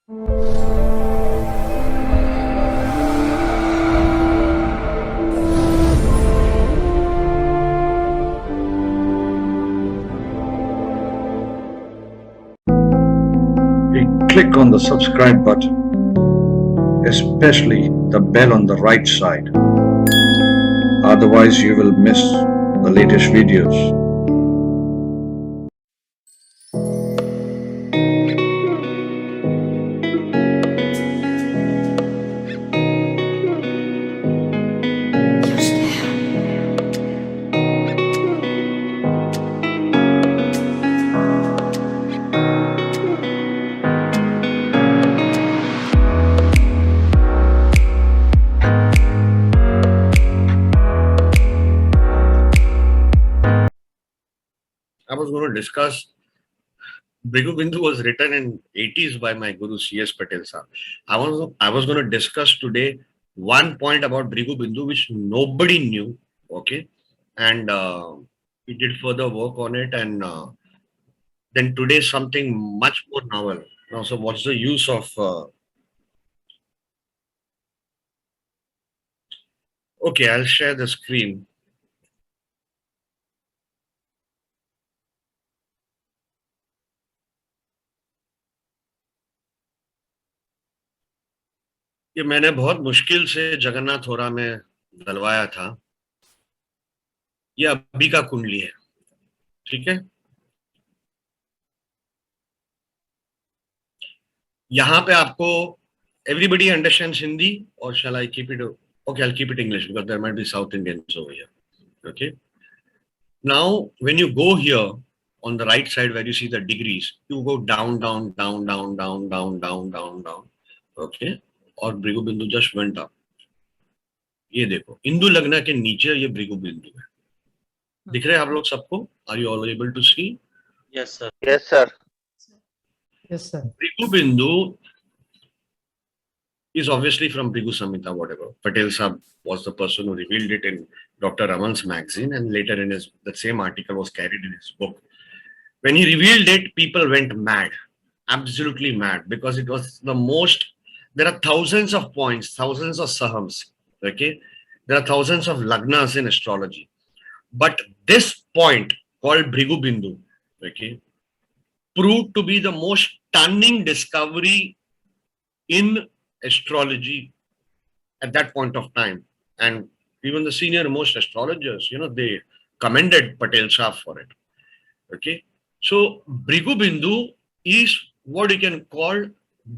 Click on the subscribe button, especially the bell on the right side. Otherwise, you will miss the latest videos. I was going to discuss. Bhrigu Bindu was written in 80s by my guru C S Patel sir. I was going to discuss today one point about Bhrigu Bindu which nobody knew. Okay, and we did further work on it, and then today something much more novel. Now, so what's the use of? Okay, I'll share the screen. ये मैंने बहुत मुश्किल से जगन्नाथ होरा में डलवाया था. ये अभी का कुंडली है, ठीक है. यहाँ पे आपको everybody understands Hindi, or shall I keep it? Okay, I'll keep it English because there might be South Indians over here. Okay. Now, when you go here on the right side where you see the degrees, you go down, down, down, down, down, down, down, down, down. Okay. और भृगु बिंदु just went up. ये देखो, इंदु लग्न के नीचे ये भृगु बिंदु है. दिख रहे हैं आप लोग सबको? Are you all able to see? Yes, sir. Yes, sir. Yes, sir. Bhrigu Bindu is obviously from Bhrigu Samhita, whatever. Patel Sahab was the person who revealed it in Dr. Raman's magazine, and later in the same article was carried in his book. When he revealed it, people went mad, absolutely mad, because it was the most. There are thousands of points, thousands of sahams. Okay, there are thousands of lagnas in astrology, but this point called Bhrigu Bindu, okay, proved to be the most stunning discovery in astrology at that point of time. And even the senior most astrologers, they commended Patel Shah for it. Okay. So Bhrigu Bindu is what you can call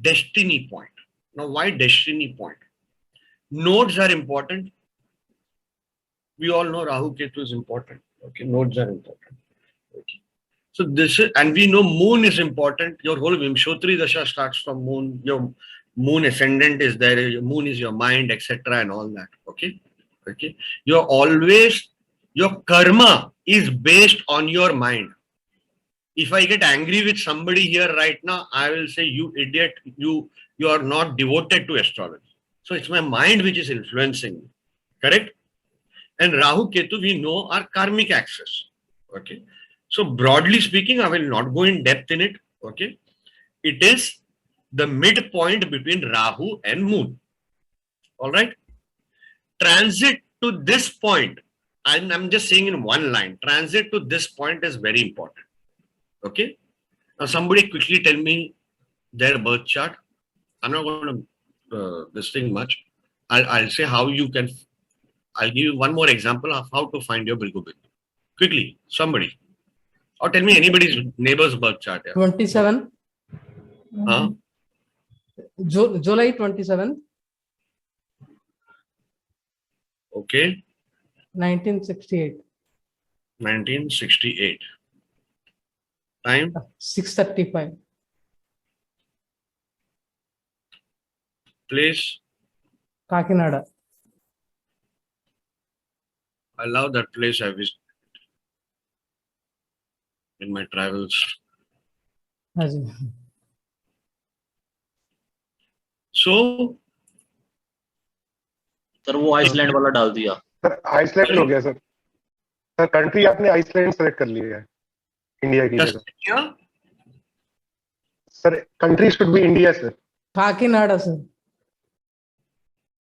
destiny point. Now, why destiny point? Nodes are important. We all know Rahu Ketu is important. Okay. Nodes are important. Okay. So this is, and we know moon is important. Your whole Vimshotri Dasha starts from moon. Your moon ascendant is there. Your moon is your mind, etc. and all that. Okay. Okay. Your karma is based on your mind. If I get angry with somebody here right now, I will say, you idiot, you are not devoted to astrology. So it's my mind which is influencing me. Correct? And Rahu Ketu, we know, are karmic axis. Okay. So broadly speaking, I will not go in depth in it. Okay. It is the midpoint between Rahu and Moon. All right. Transit to this point, I'm just saying in one line, transit to this point is very important. Okay. Now somebody quickly tell me their birth chart. I'm not going to this thing much. I'll say how you can. I'll give you one more example of how to find your Bhrigu Bindu. Quickly, somebody. Or tell me anybody's neighbor's birth chart. Yeah. 27. Huh? July 27. Okay. 1968. 1968. Time? 6:35. Place? Kakinada. I love that place I visited in my travels. So, sir वो Iceland वाला डाल दिया. Sir Iceland हो गया sir. Sir country आपने Iceland select कर लिया है इंडिया की जगह. क्या? Sir country should be India sir. Kakinada, sir.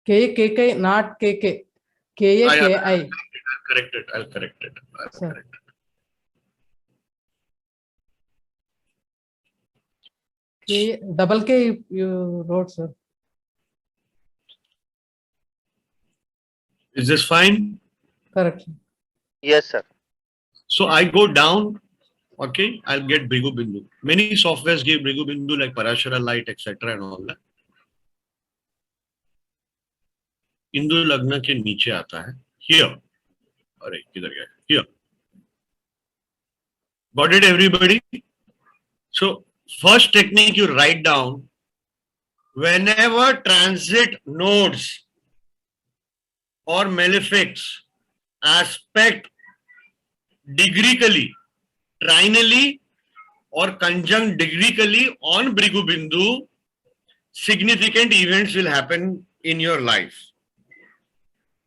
KK, not KK. KAKI. I'll correct it. I'll correct it. Sir. Double K you wrote, sir. Is this fine? Correct. Yes, sir. So I go down. Okay, I'll get Bhrigu Bindu. Many softwares give Bhrigu Bindu like Parashara Light, etc. and all that. Hindu Lagna के नीचे आता है. Here. अरे किधर गया? Here. Got it, everybody? So first technique you write down. Whenever transit nodes or malefics aspect degreically, trinally or conjunct degreically on Bhrigu Bindu, significant events will happen in your life.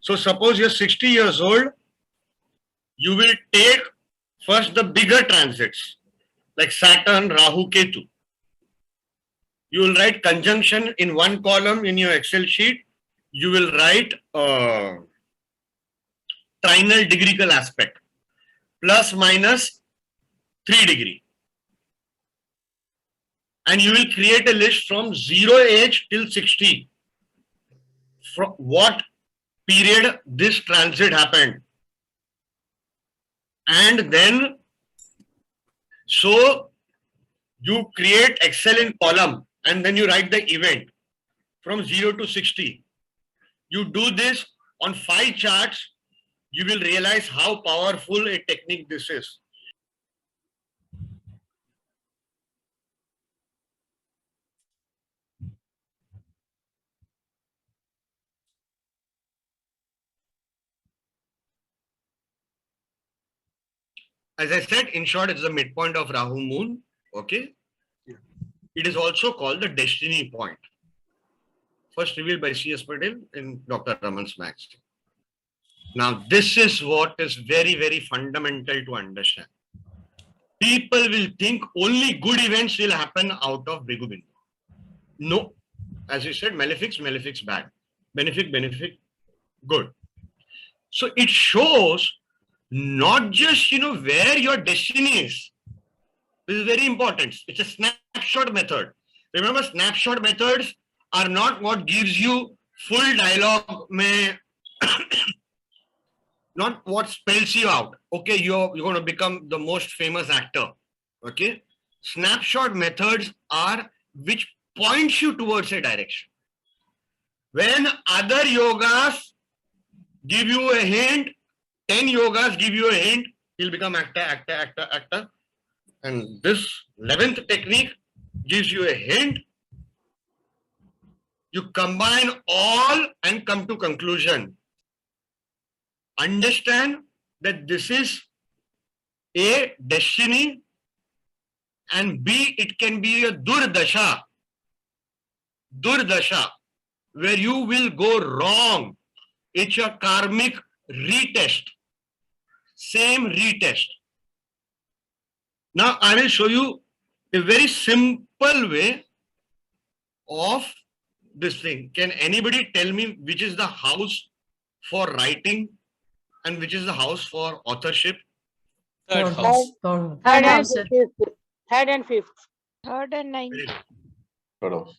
So suppose you're 60 years old, you will take first the bigger transits like Saturn, Rahu, Ketu. You will write conjunction in one column in your Excel sheet. You will write trinal degreeical aspect plus minus 3 degree. And you will create a list from 0 age till 60. From what period this transit happened. And then, so you create Excel in column and then you write the event from 0 to 60. You do this on 5 charts, you will realize how powerful a technique this is. As I said, in short, it's the midpoint of Rahu Moon. Okay. Yeah. It is also called the destiny point. First revealed by C S Patel in Dr. Raman's magazine. Now, this is what is very, very fundamental to understand. People will think only good events will happen out of Bhrigu Bindu. No. As you said, malefics, malefics bad. Benefic, benefic, good. So it shows not just, where your destiny is. This is very important. It's a snapshot method. Remember, snapshot methods are not what gives you full dialogue, not what spells you out. Okay, you're going to become the most famous actor. Okay, snapshot methods are which points you towards a direction. When other yogas give you a hint, 10 yogas give you a hint, he'll become actor, actor, actor, actor. And this 11th technique gives you a hint. You combine all and come to conclusion. Understand that this is A, destiny, and B, it can be a durdasha, where you will go wrong. It's a karmic retest, same retest. Now I will show you a very simple way of this thing. Can anybody tell me which is the house for writing and which is the house for authorship? Third house. Third. Third and house, sir. fifth. Third and fifth. Third and ninth. Very good. Third house.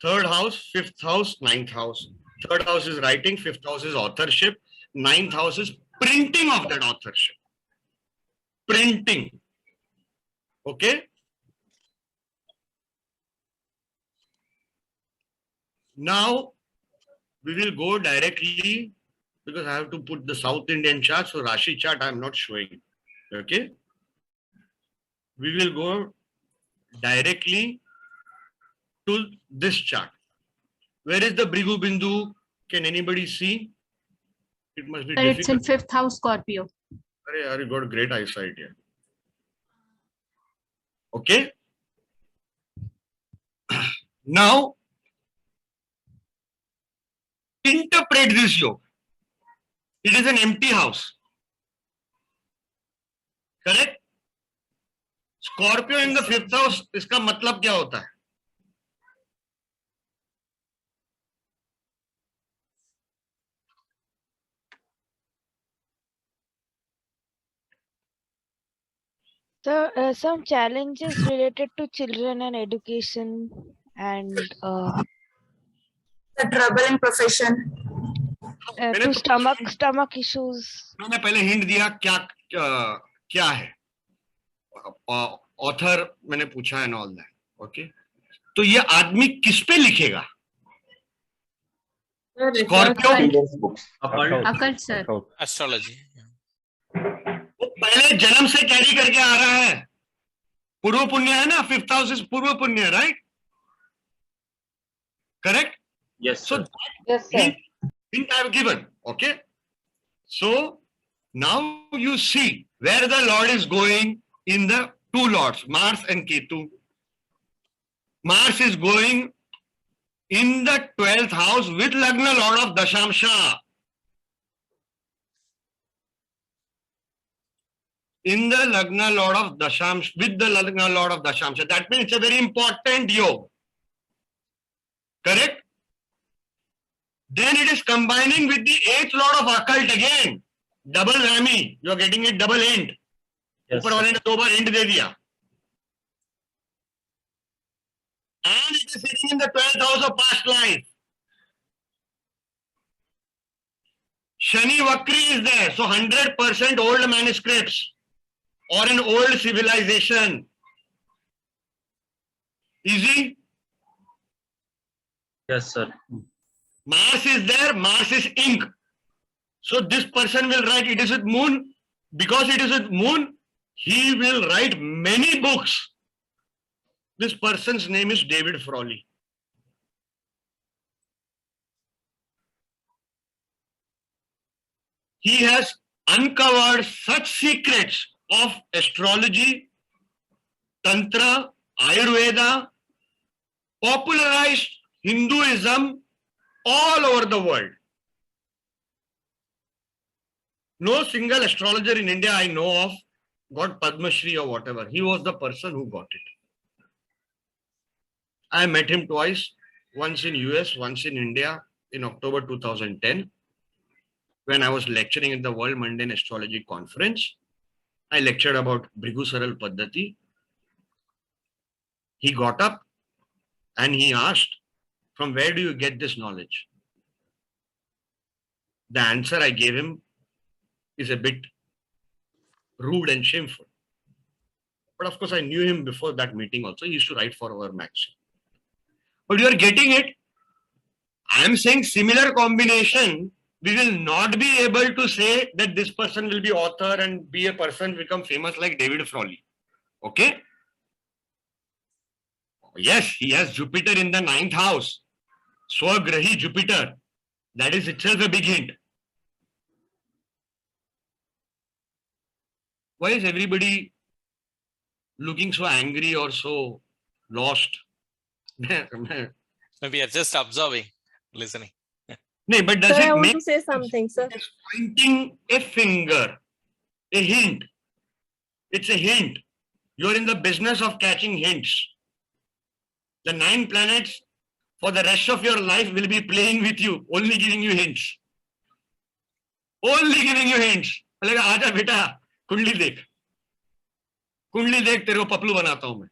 Third house, fifth house, ninth house. Third house is writing, fifth house is authorship, ninth house is printing of that authorship. Printing. Okay? Now, we will go directly, because I have to put the South Indian chart, so Rashi chart I am not showing. Okay? We will go directly to this chart. Where is the Bhrigu Bindu? Can anybody see? It must be Sir, it's in difficult. 5th house, Scorpio. You got great eyesight here. Okay? Now, interpret this yoga. It is an empty house. Correct? Scorpio in the 5th house, इसका मतलब क्या होता है? So, some challenges related to children and education and The trouble in profession. to stomach issues. मैंने पहले hint दिया क्या क्या है, ऑथर मैंने पूछा एंड ऑल दैट. ओके, तो ये आदमी किस पे लिखेगा? Scorpio, Occult, sir. Astrology. वो पहले जन्म से कैरी करके आ रहा है. पूर्व पुण्य है ना, 5th हाउस इज पूर्व पुण्य, right? Correct? Yes, So sir. Yes, sir. hint I have given. Okay, so now you see where the Lord is going in the two lords, Mars and Ketu. Mars is going in the 12th house with Lagna Lord of Dashamsha. In the Lagna Lord of Dashamsha, with the Lagna Lord of Dashamsha. That means it's a very important yoga. Correct? Then it is combining with the 8th Lord of Occult again. Double whammy. You are getting it double end. Yes, ऊपर वाले ने 2 बार end दे दिया. And it is sitting in the 12th house of past life. Shani Vakri is there. So 100% old manuscripts or an old civilization. Easy? Yes, sir. Mars is there, Mars is ink. So this person will write, it is with moon. Because it is with moon, he will write many books. This person's name is David Frawley. He has uncovered such secrets of astrology, Tantra, Ayurveda, popularized Hinduism all over the world. No single astrologer in India I know of got Padma Shri or whatever. He was the person who got it. I met him twice, once in US, once in India in October 2010 when I was lecturing at the World Mundane Astrology Conference. I lectured about Bhrigu Paddhati. He got up and he asked, from where do you get this knowledge? The answer I gave him is a bit rude and shameful. But of course, I knew him before that meeting also. He used to write for our magazine. But you are getting it. I am saying similar combination, we will not be able to say that this person will be author and be a person become famous like David Frawley. Okay? Yes, he has Jupiter in the 9th house. Swagrahi Jupiter. That is itself a big hint. Why is everybody looking so angry or so lost? We are just observing, listening. No, but does Sir, I it want make to say something, sir. it's pointing a finger, a hint? It's a hint. You're in the business of catching hints. The 9 planets for the rest of your life will be playing with you, only giving you hints. Only giving you hints. बोलेगा आजा बेटा कुंडली देख तेरे को पपलू बनाता हूं मैं.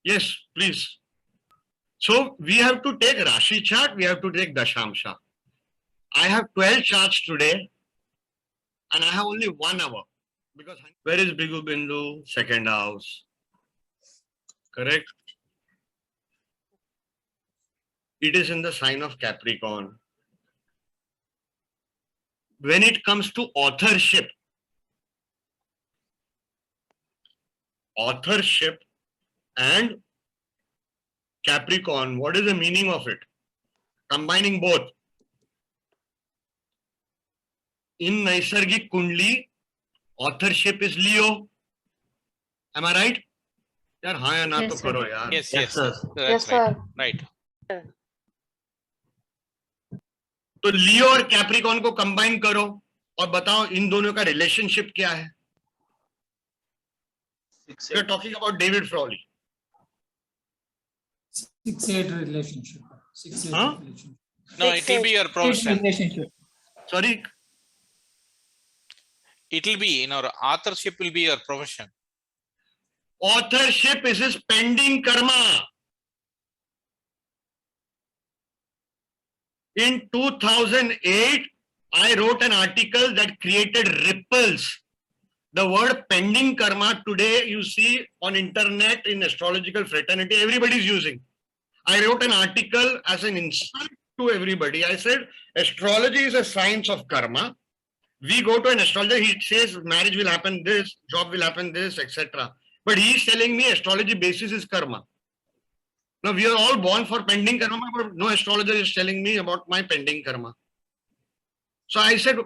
Yes, please. So we have to take Rashi chart, we have to take Dashamsha. I have 12 charts today and I have only 1 hour. Because where is Bhrigu Bindu? 2nd house. Correct? It is in the sign of Capricorn. When it comes to authorship and Capricorn, what is the meaning of it? Combining both. In Naisargik Kundli, authorship is Leo. Am I right? यार हाँ या ना तो करो यार. Yes, yes, sir. That's Yes, right. sir. Right. तो लियो और Capricorn को कंबाइन करो और बताओ इन दोनों का रिलेशनशिप क्या है. We are talking about David Frawley. 6-8 relationship. 6-8 Huh? relationship. No, it will be your profession. Relationship. Sorry. It will be in our authorship will be your profession. Authorship is his pending karma. In 2008, I wrote an article that created ripples. The word pending karma today you see on internet in astrological fraternity, everybody is using. I wrote an article as an insult to everybody. I said astrology is a science of karma. We go to an astrologer, he says marriage will happen this, job will happen this, etc. But he is telling me astrology basis is karma. Now we are all born for pending karma, but no astrologer is telling me about my pending karma. So I said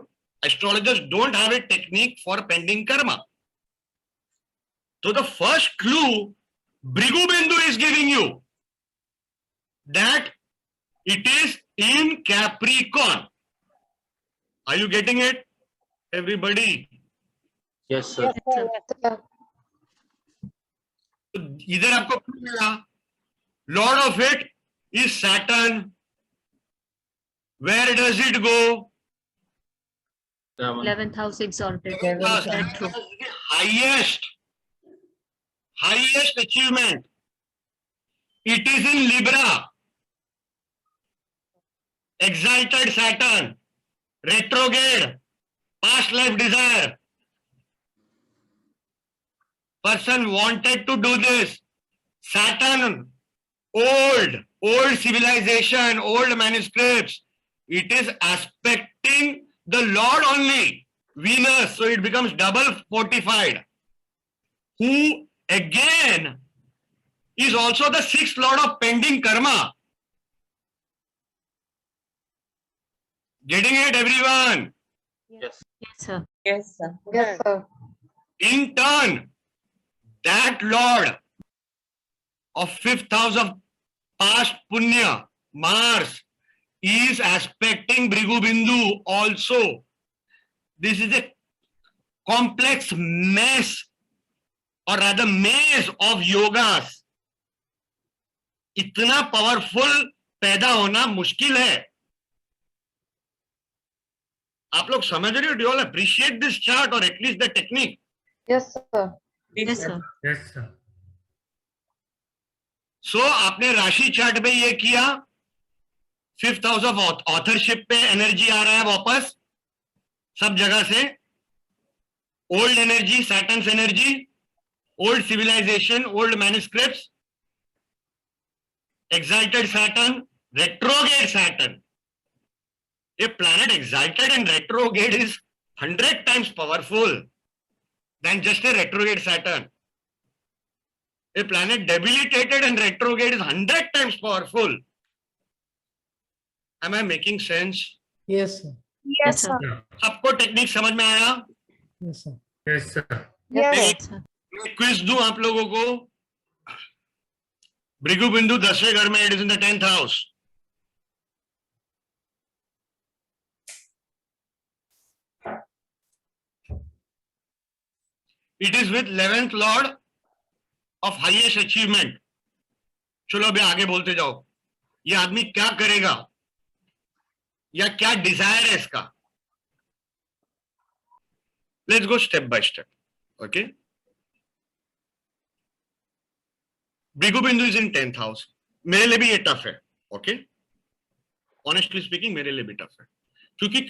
astrologers don't have a technique for pending karma. So the first clue Bhrigu Bindu is giving you that it is in Capricorn. Are you getting it? Everybody. Yes, sir. इधर आपको clue मिला. Lord of it is Saturn. Where does it go? 11th house exalted. Yes, That's true. highest achievement. It is in Libra. Exalted Saturn. Retrograde. Past life desire. Person wanted to do this. Saturn. Old civilization, old manuscripts. It is aspecting the Lord only, Venus, so it becomes double fortified. Who again is also the sixth lord of pending karma. Getting it, everyone? Yes, sir. Yes, sir. Yes, sir. In turn, that lord of fifth house of past punya, Mars, is aspecting Bhrigu Bindu also. This is a complex mess or rather maze of yogas. इतना powerful पैदा होना मुश्किल है. आप लोग समझ रहे हो? Do you all appreciate this chart or at least the technique? Yes, sir. Yes, sir. Yes, sir. So आपने राशि चार्ट में ये किया, फिफ्थ हाउस ऑफ ऑथरशिप पे एनर्जी आ रहा है वापस सब जगह से. Old energy, Saturn's energy, old civilisation, old manuscripts, exalted Saturn, retrograde Saturn. A planet exalted and retrograde is 100 times powerful than just a retrograde Saturn. A planet debilitated and retrograde is 100 times powerful. Am I making sense? Yes, sir. Yes, sir. सबको technique समझ में आया? Yes, sir. Yes, sir. Yes, sir. मैं quiz दूं आप लोगों को. भृगु बिंदु 10वें घर में, it is in the 10th house. It is with 11th Lord of highest achievement. चलो अभी आगे बोलते जाओ. ये आदमी क्या करेगा या क्या डिजायर है इसका? Let's go step by step. Okay. Bhrigu बिंदु इज इन 10th हाउस. मेरे लिए भी ये टफ है. ओके, ऑनेस्टली स्पीकिंग मेरे लिए भी टफ है, क्योंकि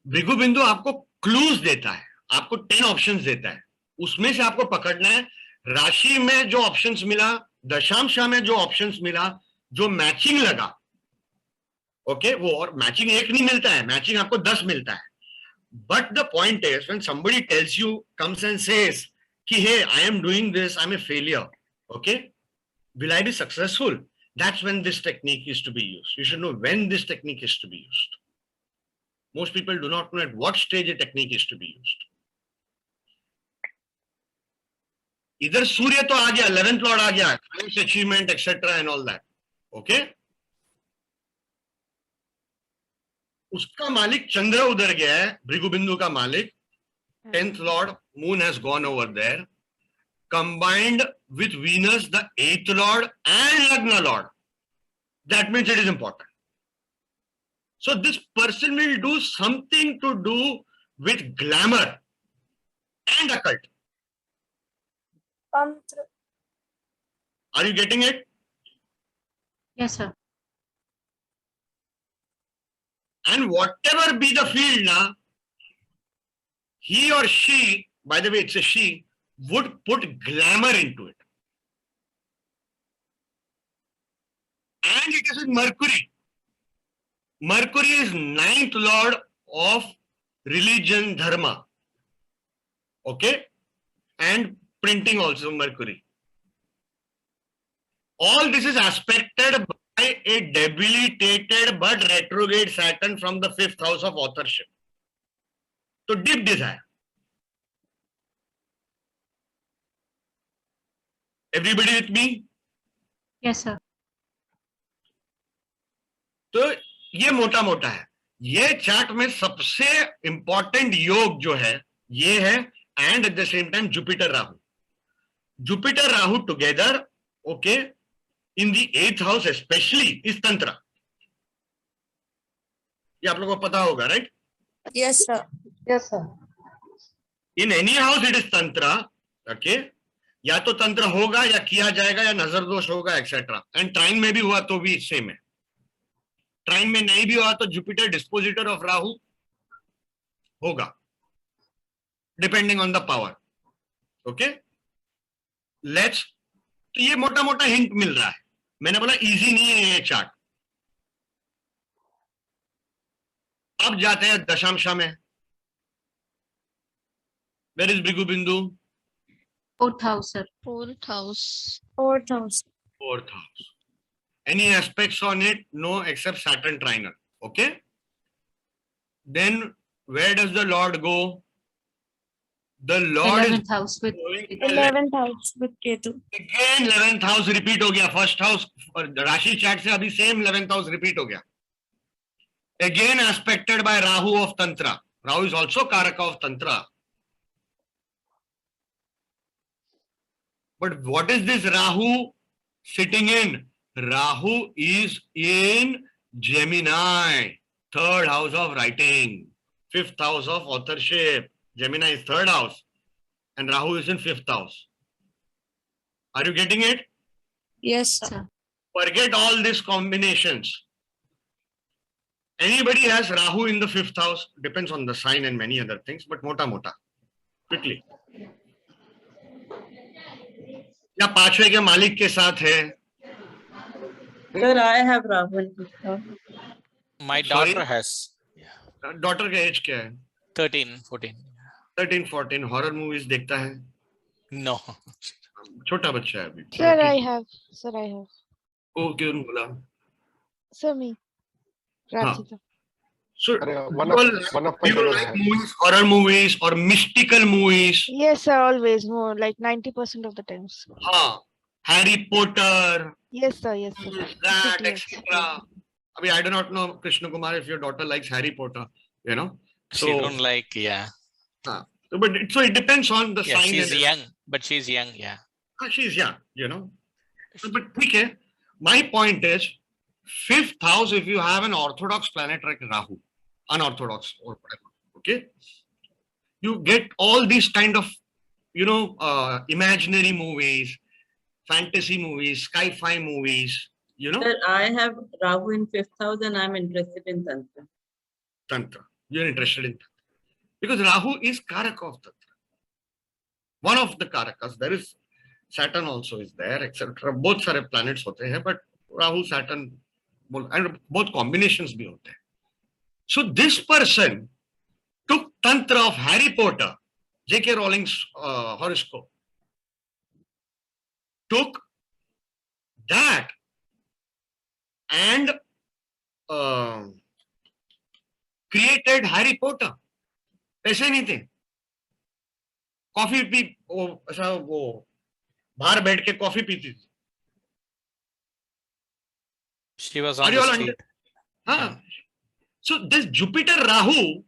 भृगु बिंदु आपको क्लूज देता है, आपको 10 ऑप्शंस देता है, उसमें से आपको पकड़ना है. राशि में जो ऑप्शंस मिला, दशांशा में जो ऑप्शंस मिला, जो मैचिंग लगा, ओके, वो और मैचिंग एक नहीं मिलता है, मैचिंग आपको 10 मिलता है. But the point is when somebody tells you, comes and says कि hey I am doing this, I am a failure, okay, will I be successful? That's when this technique is to be used. You should know when this technique is to be used. Most people do not know at what stage a technique is to be used. इधर सूर्य तो आ गया, 11th Lord आ गया, highest achievement etc and all that. Okay? उसका मालिक चंद्र उधर गया है, भृगु बिंदु का मालिक. 10th lord moon has gone over there. combined with Venus, the 8th lord and Lagna lord. That means it is important. So this person will do something to do with glamour and occult. Tantra. Are you getting it? Yes, sir. And whatever be the field now, he or she, by the way, it's a she, would put glamour into it. And it is in Mercury. Mercury is 9th lord of religion, dharma. Okay? And printing also, Mercury. All this is aspected by a debilitated but retrograde Saturn from the 5th house of authorship. So deep desire. Everybody with me? Yes, sir. तो ये मोटा मोटा है. ये chart में सबसे important योग जो है ये है, and at the same time Jupiter Rahu. Jupiter Rahu together, okay, in the 8th house specially is तंत्र. ये आप लोगों को पता होगा, right? Yes, sir. Yes, sir. In any house it is तंत्र. ओके, या तो तंत्र होगा या किया जाएगा या नजर दोष होगा एक्सेट्रा. एंड ट्राइन में भी हुआ तो भी सेम है. ट्राइन में नहीं भी हुआ तो जुपिटर डिस्पोजिटर ऑफ राहु होगा, depending on the power. Okay, let's. तो ये मोटा मोटा हिंट मिल रहा है. मैंने बोला इजी नहीं है ये चार्ट. अब जाते हैं दशांशा में. वेयर इज भृगु बिंदु? 4th house, sir. 4th house. 4th house. 4th house. Any aspects on it? No, except Saturn trinal. Okay. Then where does the Lord go? The Lord 11th is house with going to 11th house with Ketu. again 11th house repeat हो गया. First house राशि chart से अभी same 11th house repeat हो गया. Again aspected by Rahu of Tantra. Rahu is also Karaka of Tantra. But what is this Rahu sitting in? Rahu is in Gemini, 3rd house of writing, 5th house of authorship. Gemini is 3rd house and Rahu is in 5th house. Are you getting it? Yes, sir. sir. Forget all these combinations. Anybody has Rahu in the 5th house, depends on the sign and many other things, but mota mota. Quickly. या पांचवे के मालिक के साथ है? Sir, I have Rahu in 5th house. My Sorry? daughter has daughter का as क्या है? 13, 14. 13, 14. हॉरर मूवीज देखता है? No. छोटा बच्चा है अभी. Sir, I have. Sir, I have. ओ क्यों बोला? Sir, me. Rathika. So, अरे, do one of my you fellows like has. movies, horror movies or mystical movies? Yes, sir, always more, like 90% of the times. हाँ, Harry Potter, Yes, sir, yes, sir. that, Yes. etc. I mean, I do not know, Krishna Kumar, if your daughter likes Harry Potter, you know. She So, don't like, yeah. but so it depends on the Yeah, sign. she's and- young, but she's young, yeah. She's young, you know. But okay, my point is, 5th house, if you have an orthodox planet like Rahu, unorthodox or whatever, okay, you get all these kind of, you know, imaginary movies, fantasy movies, sci-fi movies, you know. Sir, I have Rahu in 5th house and I'm interested in Tantra. Tantra. You're interested in Tantra. Because Rahu is Karaka of Tantra. One of the Karakas. There is Saturn also is there, etc. Both सारे planets होते हैं, but Rahu, Saturn, and both combinations भी होते हैं. So this person took Tantra of Harry Potter, J.K. Rowling's horoscope, took that and created Harry Potter. ऐसे नहीं थे. Coffee P वो ऐसा वो बाहर बैठ के कॉफी पीती थी. She was Are on you the all street. हाँ. So this Jupiter Rahu,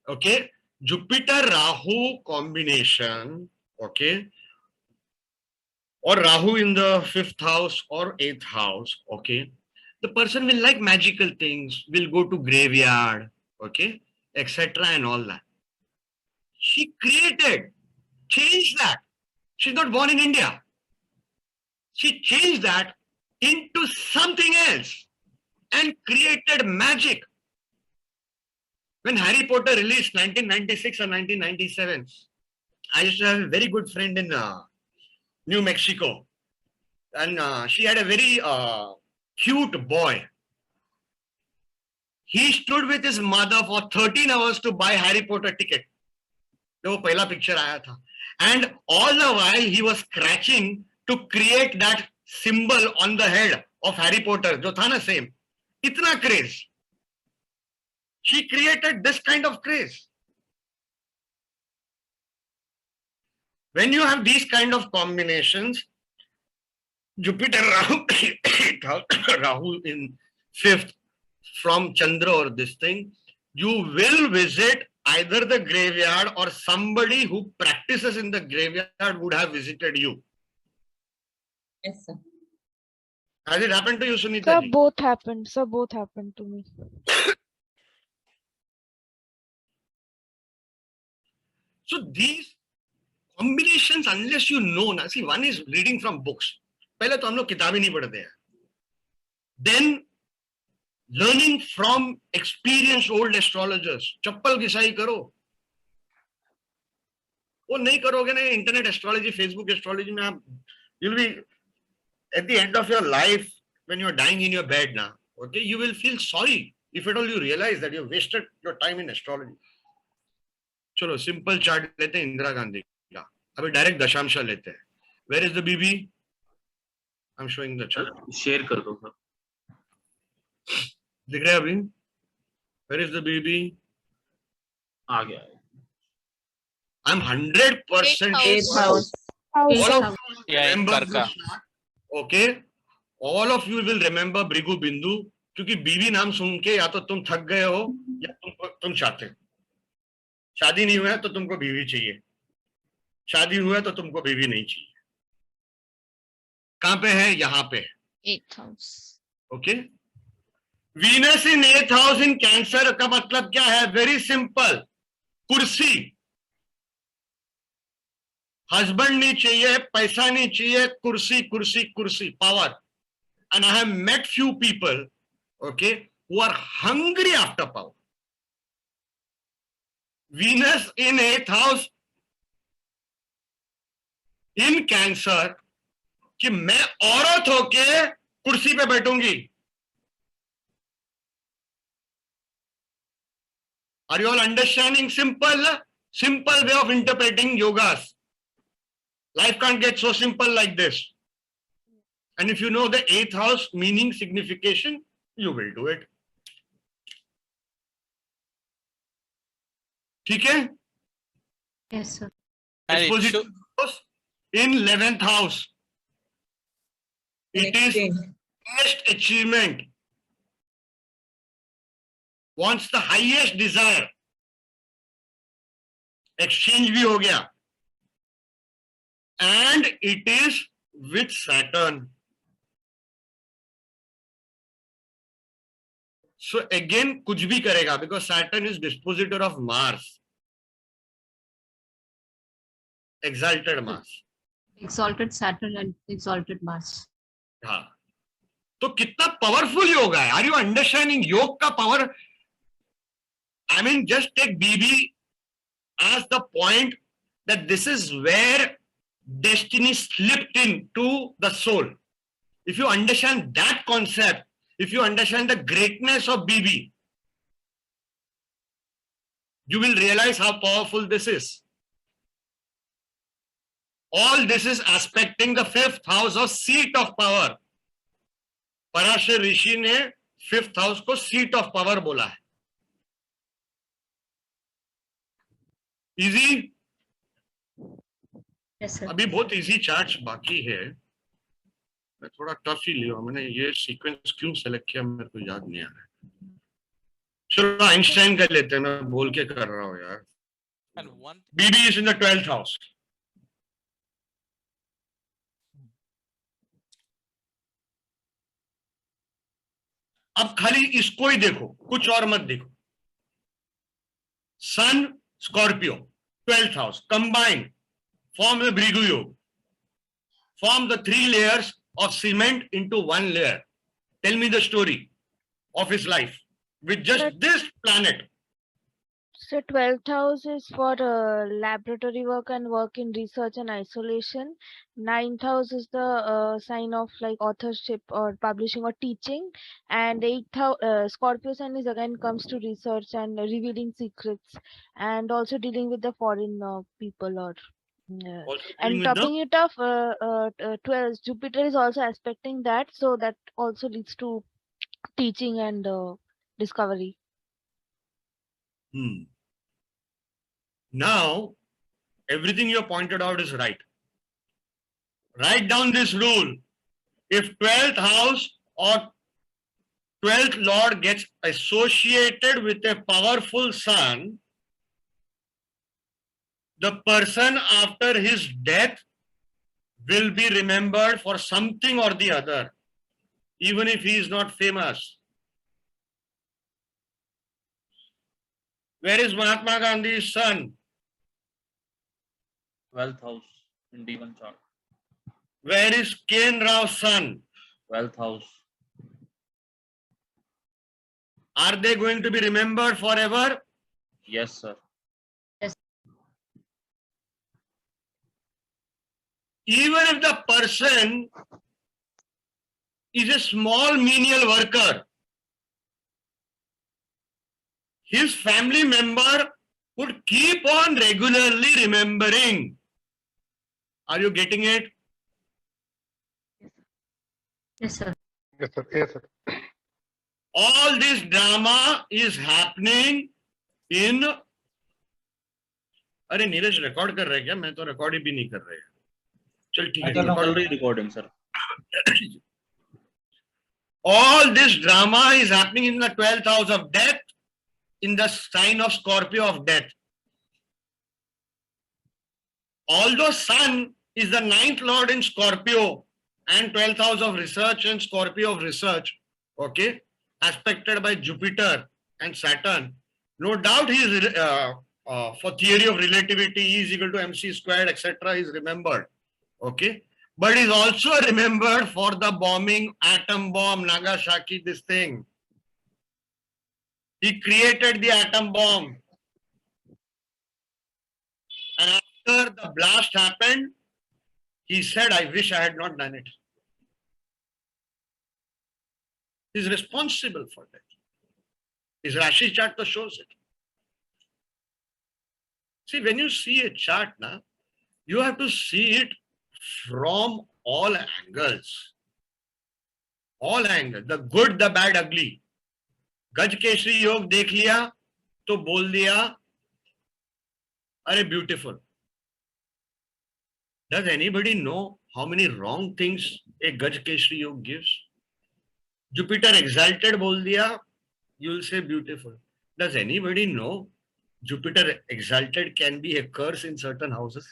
okay, Jupiter Rahu combination, okay, or Rahu in the 5th house or 8th house, okay, the person will like magical things, will go to graveyard, okay, etc. and all that. She created, changed that. She's not born in India. She changed that into something else and created magic. When Harry Potter released 1996 or 1997, I used to have a very good friend in New Mexico. And she had a very cute boy. He stood with his mother for 13 hours to buy Harry Potter ticket. वो पहला picture आया था. And all the while he was scratching to create that symbol on the head of Harry Potter, जो था ना same. इतना craze. She created this kind of craze. When you have these kind of combinations, Jupiter Rahu in 5th from Chandra or this thing, you will visit either the graveyard or somebody who practices in the graveyard would have visited you. Yes, sir. Has it happened to you, Sunita? Sir, ji? both happened. Sir, both happened to me. So these combinations, unless you know, na, see, one is reading from books. पहले तो हम लोग किताबें नहीं पढ़ते हैं. Then learning from experienced old astrologers. चप्पल घिसाई करो. वो नहीं करोगे ना internet astrology, Facebook astrology में आप, you'll be at the end of your life when you're dying in your bed now. Okay, you will feel sorry if at all you realize that you wasted your time in astrology. चलो simple chart लेते हैं इंदिरा गांधी का. अभी direct दशांश लेते हैं. Where is the BB? I'm showing the chart. Share कर दो सर. दिख रहा है अभी? Where is the BB? आ गया. I'm 100% 8th house. all Eighth of house. you Yeah, in remember Karka. this chart. Okay, all of you will remember Bhrigu Bindu क्योंकि बीवी नाम सुन के या तो तुम थक गए हो या तुम चाहते हो. शादी नहीं हुआ है तो तुमको बीवी चाहिए. शादी हुआ है तो तुमको बीवी नहीं चाहिए. कहां पे है? यहां पे. 8th house. Okay. Venus in 8th house in cancer का मतलब क्या है? Very simple. कुर्सी. हस्बैंड नहीं चाहिए, पैसा नहीं चाहिए, कुर्सी कुर्सी कुर्सी, power. And I have met few people, okay, who are hungry after power. Venus in 8th house in Cancer, कि मैं औरत होके कुर्सी पे बैठूंगी. Are you all understanding? Simple way of interpreting yogas. Life can't get so simple like this. And if you know the 8th house meaning, signification, you will do it. ठीक है? Yes, sir. And it Expositor should- house in 11th house. It is best achievement. Wants the highest desire. Exchange भी हो गया. And it is with Saturn. So again, कुछ भी करेगा because Saturn is dispositor of Mars. Exalted Mars. Exalted Saturn and exalted Mars. हाँ. तो कितना powerful योग है? Are you understanding योग का power? I mean, just take BB as the point that this is where destiny slipped into the soul. If you understand that concept, if you understand the greatness of BB, you will realize how powerful this is. All this is aspecting the 5th house of seat of power. Parashar ऋषि ने 5th house को seat of power बोला है. Easy? Yes, sir. अभी बहुत easy charts बाकी है. मैं थोड़ा टफ ही लिया. मैंने ये सीक्वेंस क्यों सेलेक्ट किया मेरे को याद नहीं आ रहा है. चलो आइंस्टाइन कर लेते हैं. मैं बोल के कर रहा हूँ यार. And one BB is in the 12th house. अब खाली इसको ही देखो, कुछ और मत देखो. Sun, Scorpio, 12th house, combined, form the Bhrigu Yoga. Form the 3 layers of cement into 1 layer. Tell me the story of his life with just this planet. So 12th house is for laboratory work and work in research and isolation. 9th house is the sign of like authorship or publishing or teaching. And 8th house, Scorpio sign is again comes to research and revealing secrets and also dealing with the foreign people or Also and dealing with topping it off, 12 Jupiter is also aspecting that, so that also leads to teaching and discovery. Now, everything you have pointed out is right. Write down this rule. If 12th house or 12th lord gets associated with a powerful sun, the person after his death will be remembered for something or the other, even if he is not famous. Where is Mahatma Gandhi's son? 12th house in D1 chart. Where is Ken Rao's son? 12th house. Are they going to be remembered forever? Yes, sir. Even if the person is a small menial worker, his family member would keep on regularly remembering. Are you getting it? Yes, sir. Yes, sir. Yes, sir. All this drama is happening in. अरे Neeraj record कर रहे क्या? मैं तो record ही भी नहीं कर रहे. चल ठीक है. Already recording, sir. All this drama is happening in the 12th house of death, in the sign of Scorpio of death. Although Sun is the 9th lord in Scorpio and 12th house of research and Scorpio of research, okay, aspected by Jupiter and Saturn, no doubt he is, for theory of relativity, E is equal to mc squared, etc. is remembered, okay, but is also remembered for the bombing, atom bomb, Nagasaki, this thing. He created the atom bomb. And after the blast happened, he said, I wish I had not done it. He's responsible for that. His Rashi chart shows it. See, when you see a chart, you have to see it from all angles. All angles. The good, the bad, ugly. गज केसरी योग देख लिया तो बोल दिया अरे beautiful. Does anybody know how many wrong things a गज केसरी योग gives? Jupiter exalted बोल दिया, you will say beautiful. Does anybody know Jupiter exalted can be a curse in certain houses?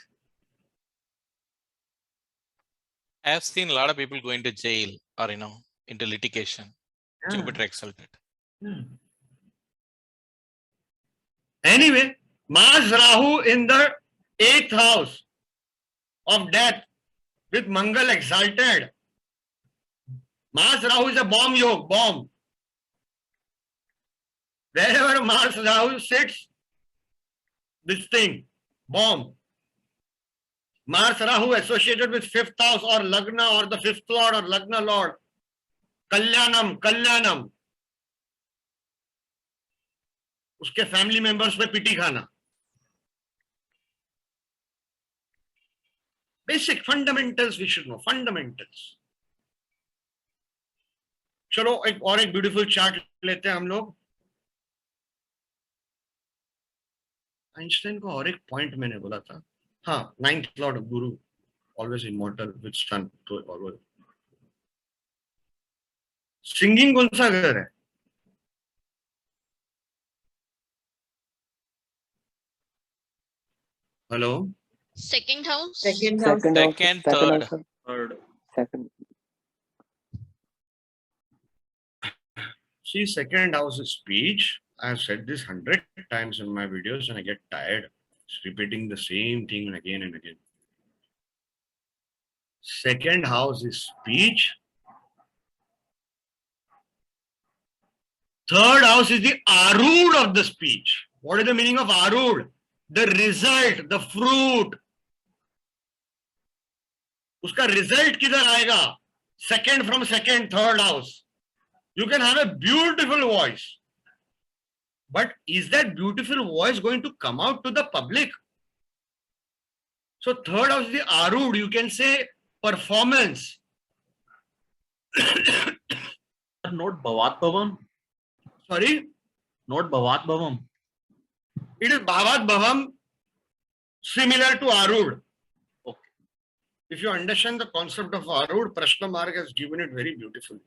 I have seen a lot of people going to jail or into litigation. Yeah. Jupiter exalted. Anyway, Mars Rahu in the 8th house of death with Mangal exalted. Mars Rahu is a bomb yoga, bomb. Wherever Mars Rahu sits, this thing, bomb. Mars Rahu associated with 5th house or Lagna or the 5th lord or Lagna lord. Kalyanam, Kalyanam. उसके family members पे pity खाना. Basic fundamentals we should know, fundamentals. चलो एक beautiful chart लेते हैं हम लोग. Einstein को और एक पॉइंट मैंने बोला था. हाँ, 9th lord Guru always immortal with sun. Singing कौन सा घर है? Hello? Second house. Second house. Second, third. Third. Second. See, second house is speech. I have said this 100 times in my videos and I get tired. It's repeating the same thing again and again. Second house is speech. Third house is the arud of the speech. What is the meaning of arud? The result, the fruit. उसका result किधर आएगा? Second from second, third house. You can have a beautiful voice. But is that beautiful voice going to come out to the public? So third house is the arud. You can say performance. Not Bhavat Bhavam. Sorry? Not Bhavat Bhavam. It is Bhavat Bhavam, similar to arud. Okay. If you understand the concept of arud, Prashna Marg has given it very beautifully.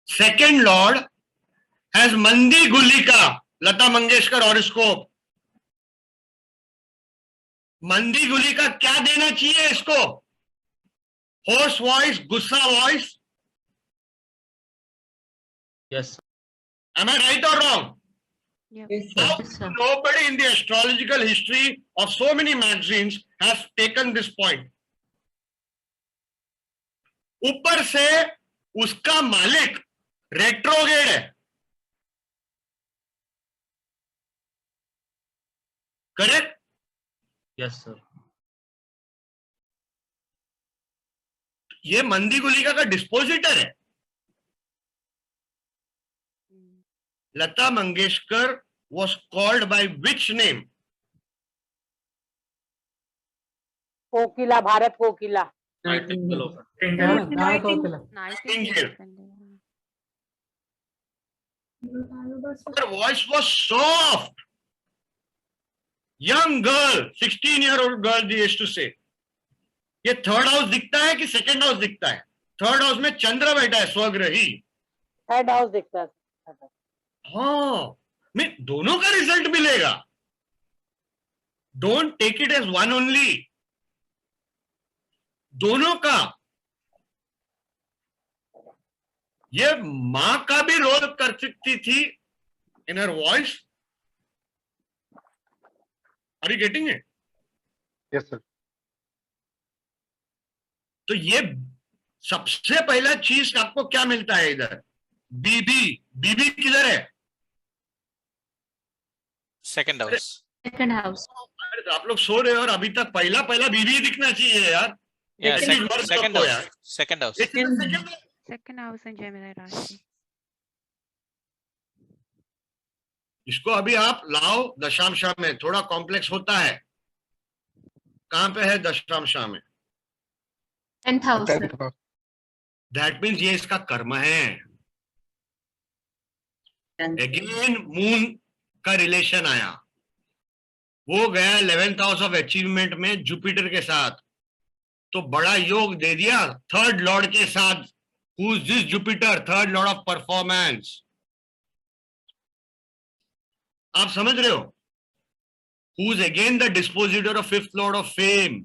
Second Lord has Mandi Gulika, Lata Mangeshkar horoscope. Mandi Gulika क्या देना चाहिए इसको? Hoarse voice, गुस्सा voice. Yes, sir. Am I right or wrong? Yes, Now, Yes, sir. nobody in the astrological history of so many magazines has taken this point. ऊपर से उसका मालिक retrograde है. करेक्ट? Yes, sir. ये मंदी गुलिका का dispositor है. Lata Mangeshkar was called by which name? कोकिला, Bharat Kokila. Nightingale. Nightingale. Her voice was soft. Young girl, 16-year-old girl, they used to say. ये थर्ड हाउस दिखता है कि सेकंड हाउस दिखता है? थर्ड हाउस में चंद्र बैठा है, स्वग्रही. थर्ड हाउस दिखता है. हाँ, में दोनों का रिजल्ट मिलेगा. Don't take it as one only. दोनों का. ये मां का भी रोल कर सकती थी in her voice. Are you getting it? Yes, sir. तो ये सबसे पहला चीज आपको क्या मिलता है इधर? बीबी. बीबी किधर है? Second house. Second house. अरे आप लोग सो रहे हो और अभी तक पहला बीबी दिखना चाहिए यार. Yeah, It is worth second सबको house. यार. Second house. It is the second. second house in Gemini Rashi. इसको अभी आप लाओ दशांशा में. थोड़ा कॉम्प्लेक्स होता है. कहां पे है दशांशा में? 10th house, sir. Tenth house. That means ये इसका कर्म है. अगेन मून का रिलेशन आया. वो गया 11th हाउस ऑफ अचीवमेंट में जुपिटर के साथ. तो बड़ा योग दे दिया थर्ड लॉर्ड के साथ. Who is this Jupiter? Third Lord of performance. आप समझ रहे हो? Who is again the dispositor of fifth Lord of fame.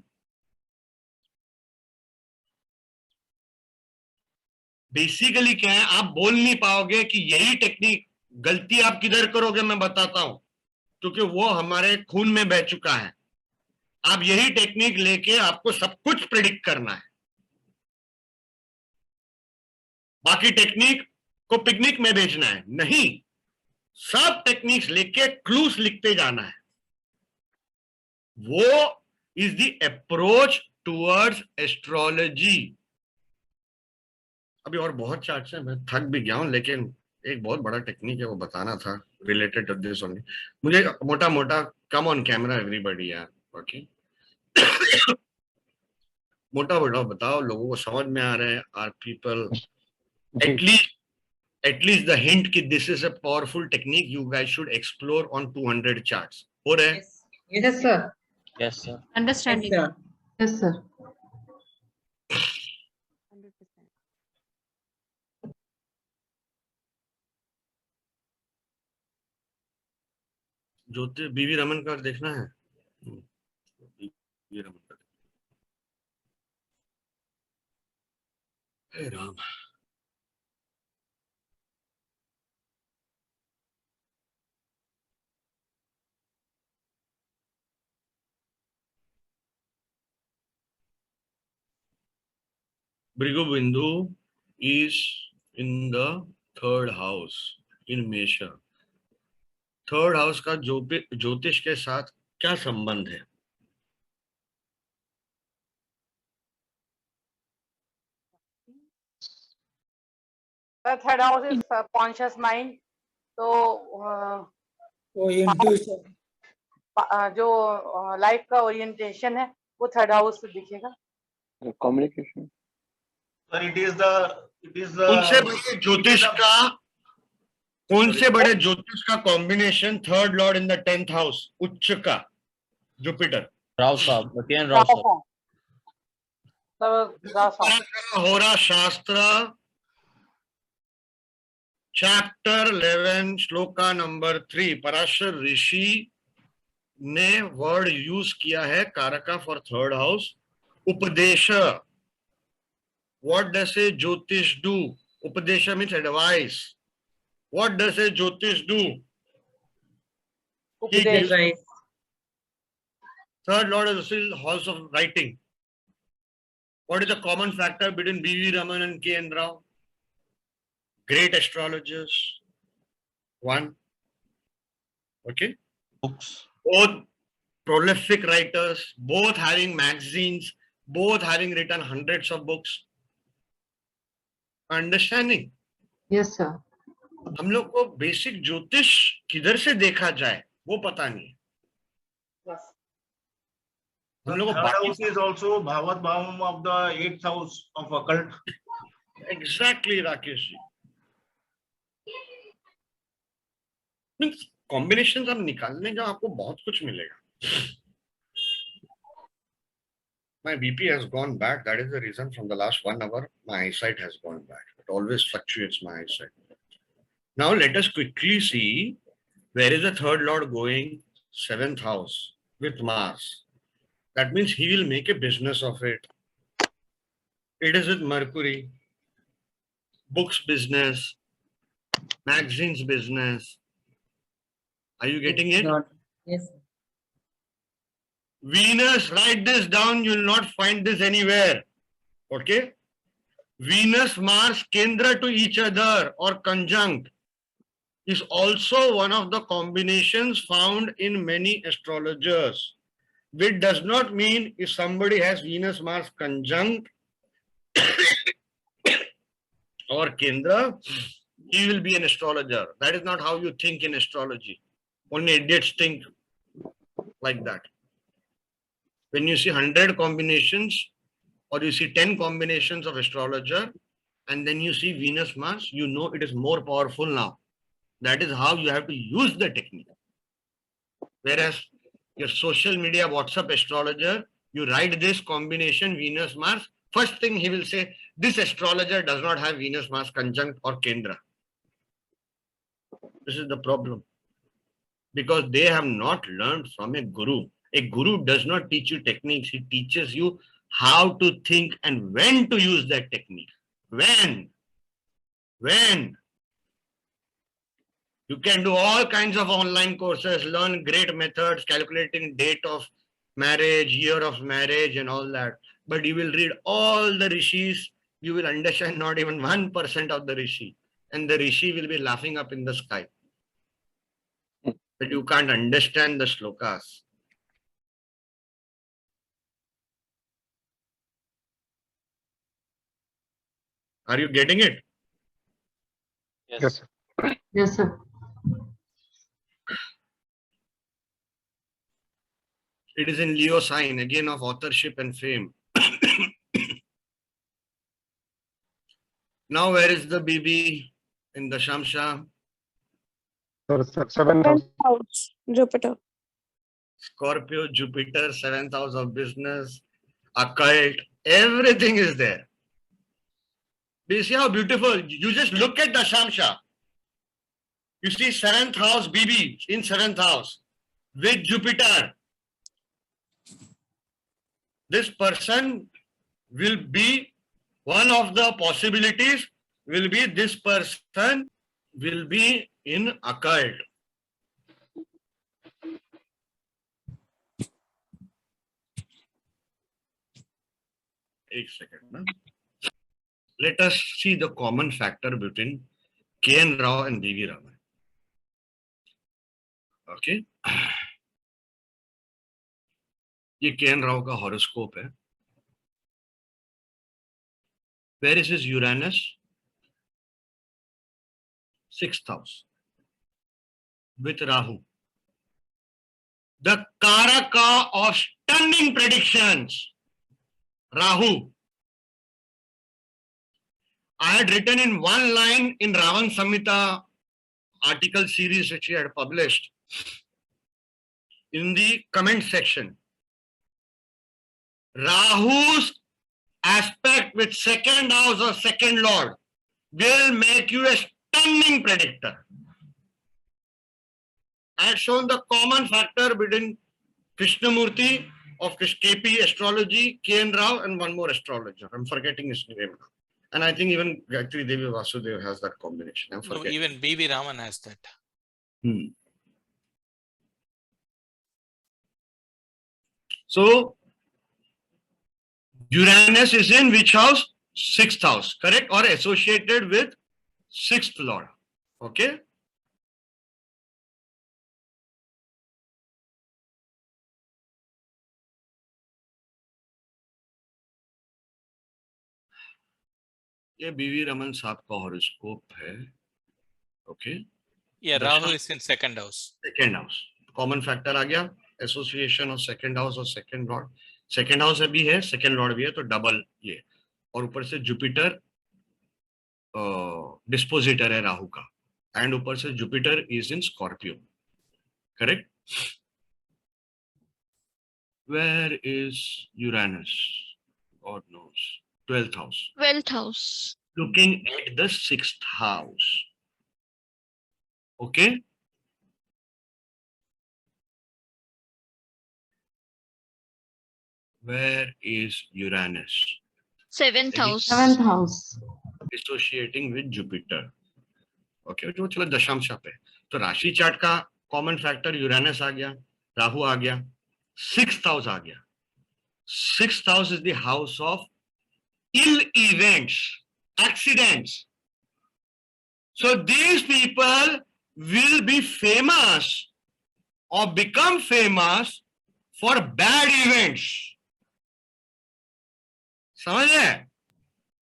Basically क्या है, आप बोल नहीं पाओगे कि यही टेक्निक. गलती आप किधर करोगे मैं बताता हूं, क्योंकि वो हमारे खून में बह चुका है. आप यही टेक्निक लेके आपको सब कुछ प्रेडिक्ट करना है. बाकी टेक्निक को पिकनिक में भेजना है नहीं. सब टेक्निक्स लेके क्लूस लिखते जाना है. वो is the approach towards astrology. अभी और बहुत चार्ट्स हैं, मैं थक भी गया हूं, लेकिन एक बहुत बड़ा टेक्निक है वो बताना था रिलेटेड टू दिस ओनली. मुझे मोटा मोटा कम ऑन कैमरा एवरीबॉडी यार. ओके मोटा मोटा बताओ, लोगों को समझ में आ रहा है. Are people at least the hint कि this is a powerful technique you guys should explore on 200 charts. हो रहा है? Yes, sir. Yes, sir. Understanding. Yes, sir. ज्योति बीवी रमन का देखना है. बीवी रमन का. हे Ram. Bhrigu Bindu is in the third house in Mesha. Third house का ज्योतिष के साथ क्या संबंध है? Third house is conscious mind, तो वो इंट्यूशन, जो लाइफ का ओरिएंटेशन है वो थर्ड हाउस से दिखेगा. Communication. Sir, it is the कौन से बड़े ज्योतिष का combination third Lord in the 10th house उच्च का Jupiter? Rao Saab, again Rao Saab. होरा शास्त्र चैप्टर 11 श्लोका नंबर 3 पराशर ऋषि ने वर्ड यूज किया है कारका फॉर थर्ड हाउस उपदेश. व्हाट डज ए ज्योतिष डू? उपदेश means advice. What does a Jyotish do? He gives. Third Lord is still house of writing. What is the common factor between B.V. Raman and K.N. Rao? Great astrologers. One. Okay. Books. Both prolific writers, both having magazines, both having written hundreds of books. Understanding? Yes, sir. हम लोग को basic ज्योतिष किधर से देखा जाए वो पता नहीं. Yes. हम लोग Third house is also Bhavat Bhavam of the 8th house of occult. Exactly, Rakesh ji. Means combinations आप निकालने का आपको बहुत कुछ मिलेगा. My BP has gone back. That is the reason from the last 1 hour my eyesight has gone back. It always fluctuates my eyesight. Now let us quickly see where is the third lord going. 7th house with Mars. That means he will make a business of it. It is with Mercury. Books business, magazines business. Are you getting it? Yes. Venus, write this down. You will not find this anywhere. Okay? Venus, Mars, Kendra to each other or conjunct is also one of the combinations found in many astrologers. Which does not mean if somebody has Venus, Mars conjunct or Kendra, he will be an astrologer. That is not how you think in astrology. Only idiots think like that. When you see 100 combinations or you see 10 combinations of astrologer and then you see Venus, Mars, you know it is more powerful now. That is how you have to use the technique. Whereas your social media WhatsApp astrologer, you write this combination Venus, Mars, first thing he will say, this astrologer does not have Venus, Mars conjunct or Kendra. This is the problem. Because they have not learned from a guru. A guru does not teach you techniques. He teaches you how to think and when to use that technique. When? You can do all kinds of online courses, learn great methods, calculating date of marriage, year of marriage and all that. But you will read all the rishis, you will understand not even 1% of the rishi. And the rishi will be laughing up in the sky. But you can't understand the shlokas. Are you getting it? Yes, sir. Yes, sir. It is in Leo sign, again of authorship and fame. Now where is the BB in the Shamsha? Sir, 7th house. Jupiter. Scorpio, Jupiter, 7th house of business, occult, everything is there. Do you see how beautiful? You just look at the Shamsha. You see 7th house BB in 7th house with Jupiter. This person will be, one of the possibilities will be this person will be in occult. एक second ना let us see the common factor between K.N. Rao and B.V. Raman. Okay. ये K.N. Rao का horoscope है. Where is his Uranus? 6th house with Rahu. The Karaka of stunning predictions. Rahu. I had written in one line in Ravan Samhita article series which he had published in the comment section. Rahu's aspect with second house or second lord will make you a stunning predictor. I had shown the common factor between Krishnamurti of KP Astrology, K.N. Rao, and one more astrologer. I'm forgetting his name now. And I think even Gayatri Devi Vasudev has that combination. I'm No, forgetting. even B.V. Raman has that. So, Uranus is in which house? 6th house, correct? Or associated with 6th lord. Okay? ये बीवी रमन साहब का horoscope है. Okay? Yeah, Dasha- Rahu is in second house. Second house. Common factor आ गया. Association of second house और second lord. Second house भी है, second lord भी है, तो double ये. और ऊपर से जुपिटर डिस्पोजिटर है राहु का. एंड ऊपर से Jupiter is in Scorpio. Correct? Where is Uranus? God knows. 12th house. 12th house. Looking at the 6th house. Okay? Where is Uranus? 7th house. 7th house. Associating with Jupiter. Okay, तो चलो दशांश पे. तो राशि chart का common factor Uranus आ गया, राहु आ गया, 6th house आ गया. 6th house is the house of ill events, accidents. So these people will be famous or become famous for bad events. समझ रहे?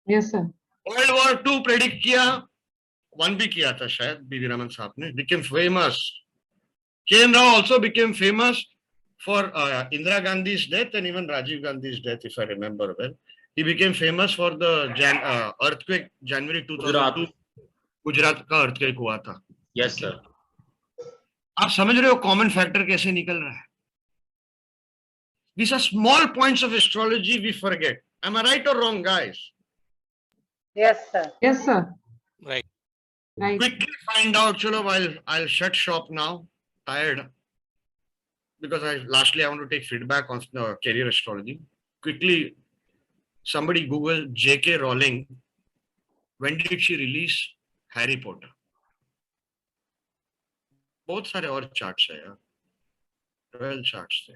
Yes, sir. World War II predict किया, 1 भी किया था शायद बीवी रमन साहब ने. Became famous. K.N. Rao also became famous for Indira Gandhi's death and even Rajiv Gandhi's death, if I remember well. He became famous for the earthquake January 2002. Gujarat का earthquake हुआ था. Yes, sir. आप समझ रहे हो कॉमन फैक्टर कैसे निकल रहा है? These are small points of astrology we forget. Am I right or wrong, guys? Yes, sir. Yes, sir. Right. Right. Quickly find out. Chalo, I'll shut shop now. Tired. Because lastly I want to take feedback on career astrology. Quickly, somebody Google J.K. Rowling. When did she release Harry Potter? बहुत सारे और charts है यार. 12 charts थे.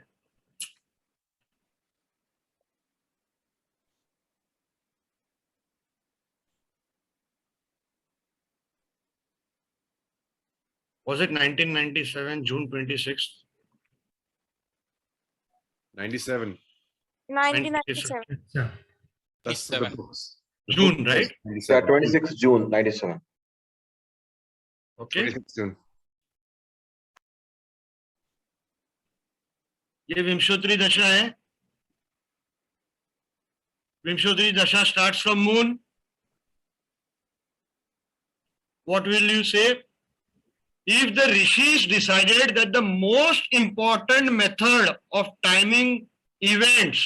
Was it 1997, June 26th? 97. 1997. That's the 97. books. June, right? 97. 26 June 97. Okay. 26 June. ये विंशोत्तरी दशा है. विंशोत्तरी दशा starts from moon. What will you say? If the rishis decided that the most important method of timing events,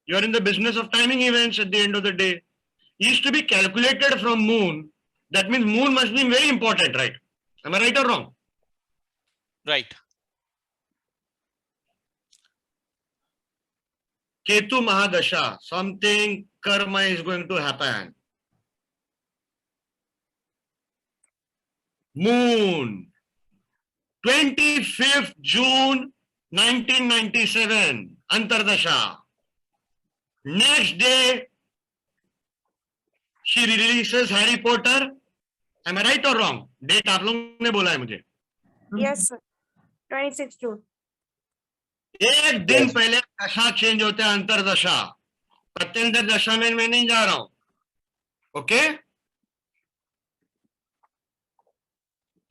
you are in the business of timing events at the end of the day, is to be calculated from moon, that means moon must be very important, right? Am I right or wrong? Right. Ketu Mahadasha, something karma is going to happen. Moon, 25th June 1997, Antardasha. Next day, she releases Harry Potter. Am I right or wrong? Date आप लोगों ने बोला है मुझे. Yes, sir. 26 June. एक दिन पहले दशा चेंज होते हैं, अंतरदशा. प्रत्यंतर दशा में मैं नहीं जा रहा हूं. Okay.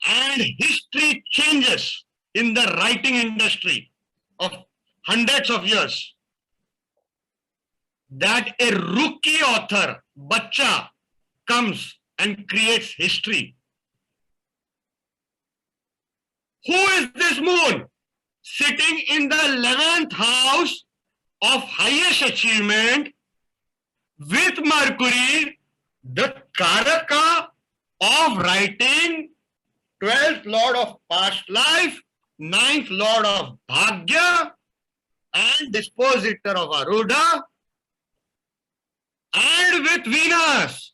And history changes in the writing industry of hundreds of years. That a rookie author, bachcha, comes and creates history. Who is this moon? Sitting in the 11th house of highest achievement with Mercury, the Karaka of writing, 12th lord of past life, 9th lord of Bhagya, and dispositor of Aruda, and with Venus.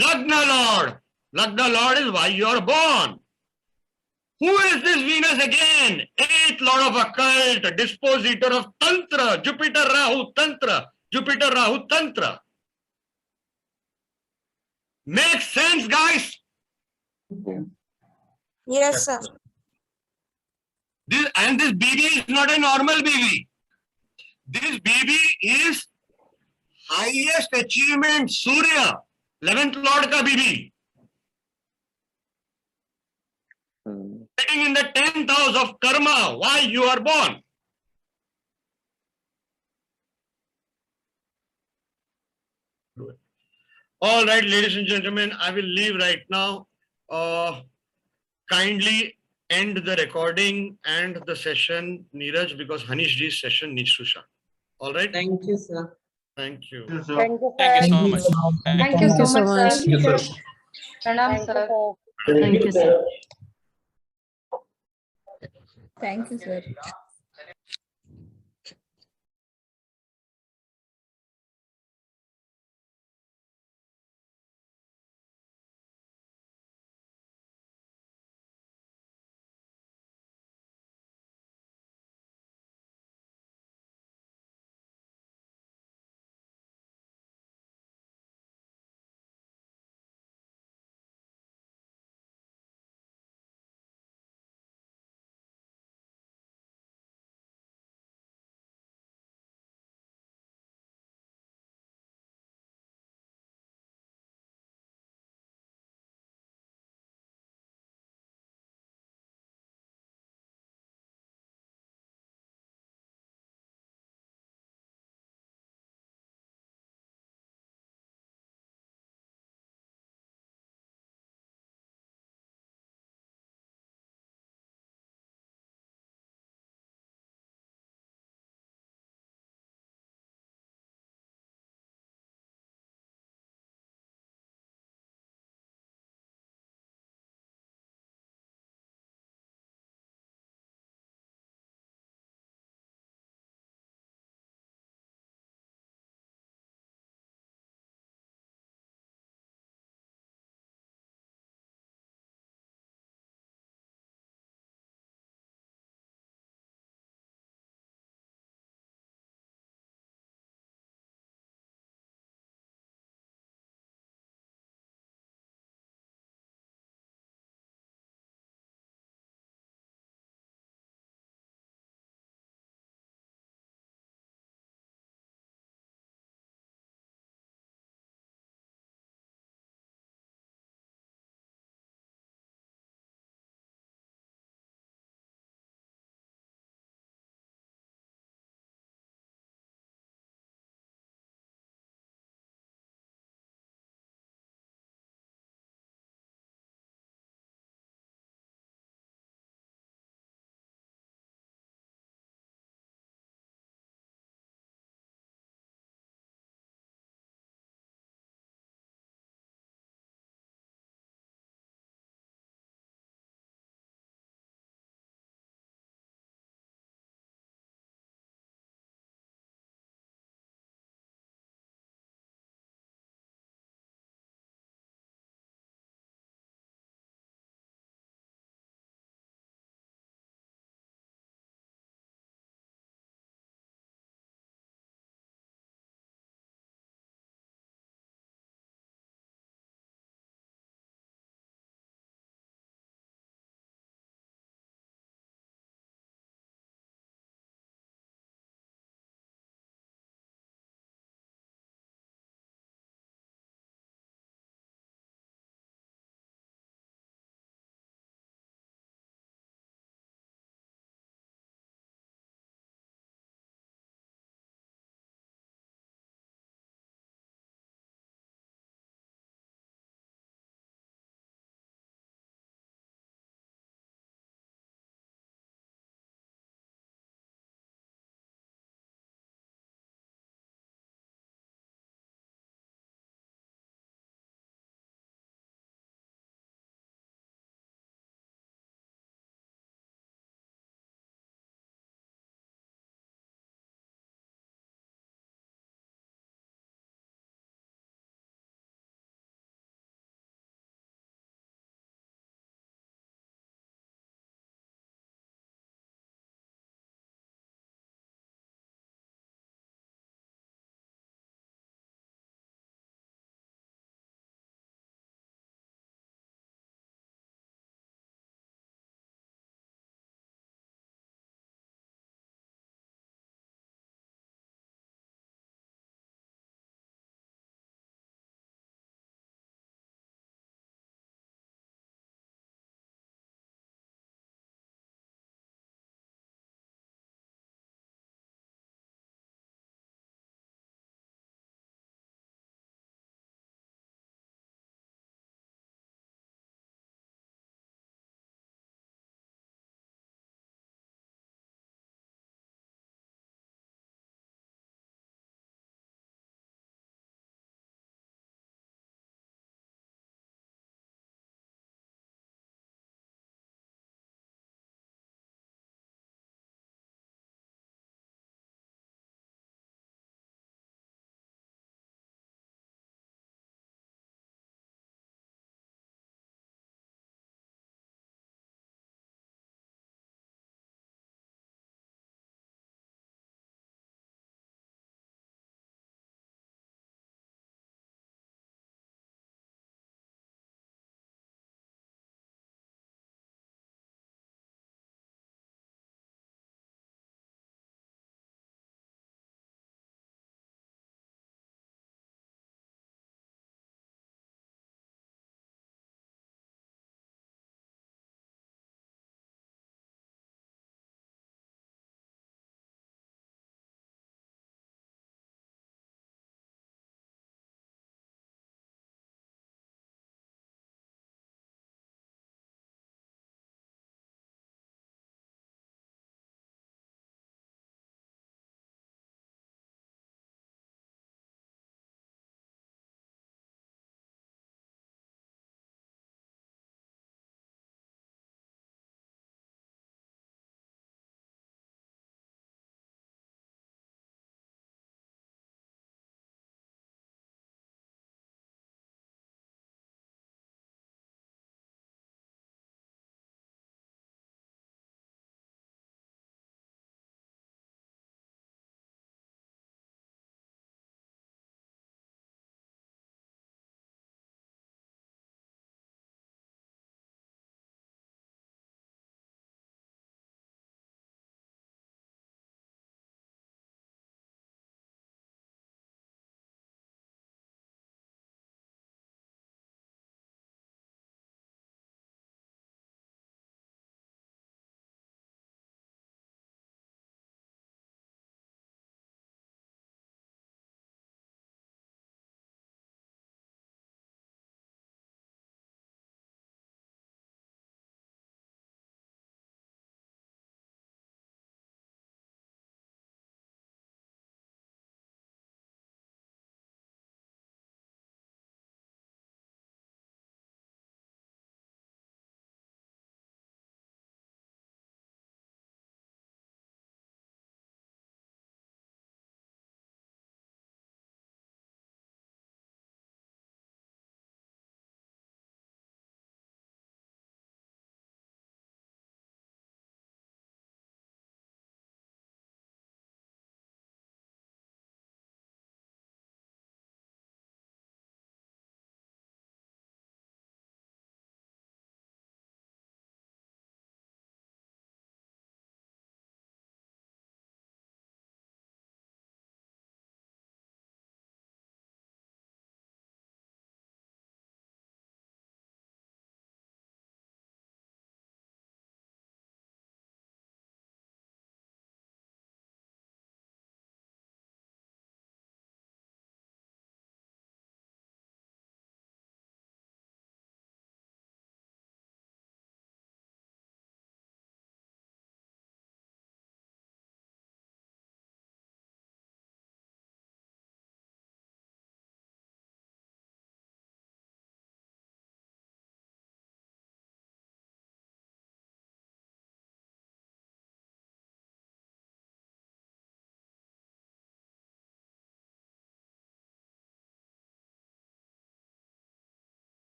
Lagna lord. Lagna lord is why you are born. Who is this Venus again? 8th lord of occult, dispositor of Tantra, Jupiter Rahu Tantra, Jupiter Rahu Tantra. Makes sense, guys? Yes, sir. This BB is not a normal BB. This BB is highest achievement, Surya, 11th lord ka BB. Sitting in the 10th house of karma, why you are born. All right, ladies and gentlemen, I will leave right now. Kindly end the recording and the session, Neeraj, because Hanishji's session needs to start. All right? Thank you, sir. Thank you. Thank you, Thank you sir. so much. Thank you so much, sir. Thank you, sir. Thank you, sir. Thank you, sir. Thank you, sir.